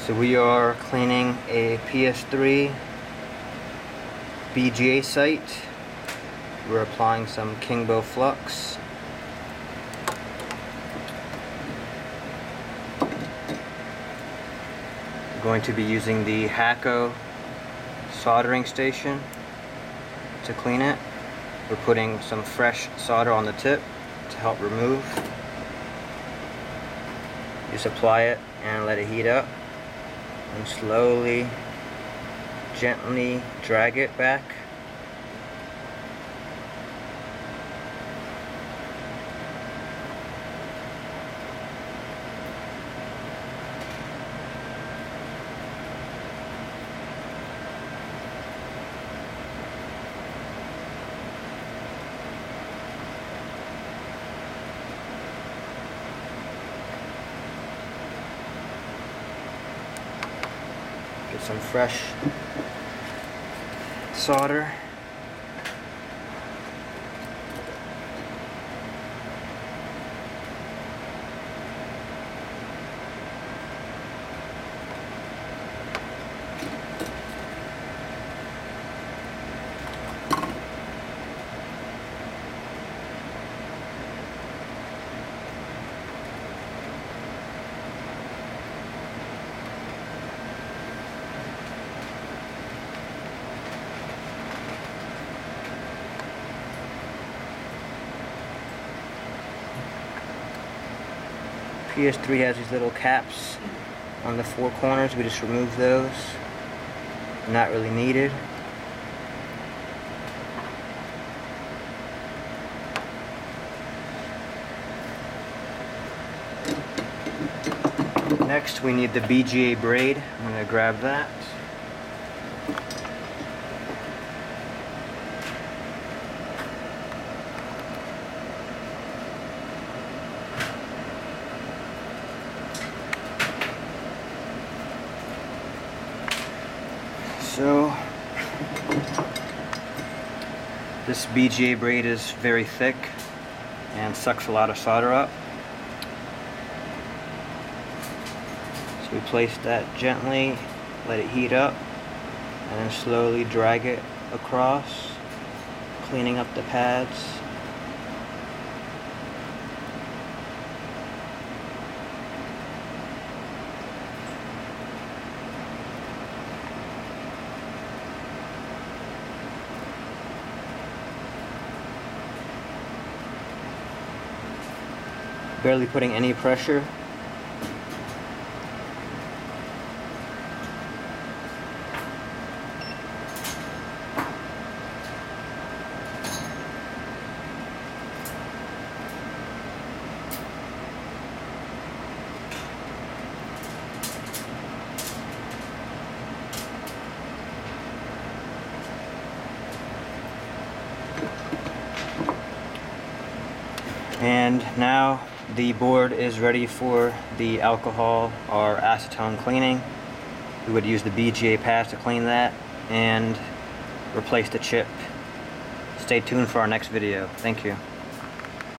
So we are cleaning a PS3 BGA site. We're applying some Kingbo flux. We're going to be using the Hakko soldering station to clean it. We're putting some fresh solder on the tip to help remove. Just apply it and let it heat up, and slowly, gently drag it back. Get some fresh solder. PS3 has these little caps on the four corners. We just remove those. Not really needed. Next we need the BGA braid. I'm going to grab that. So this BGA braid is very thick and sucks a lot of solder up. So we place that gently, let it heat up, and then slowly drag it across, cleaning up the pads. Barely putting any pressure. And now the board is ready for the alcohol or acetone cleaning. We would use the BGA pads to clean that and replace the chip. Stay tuned for our next video. Thank you.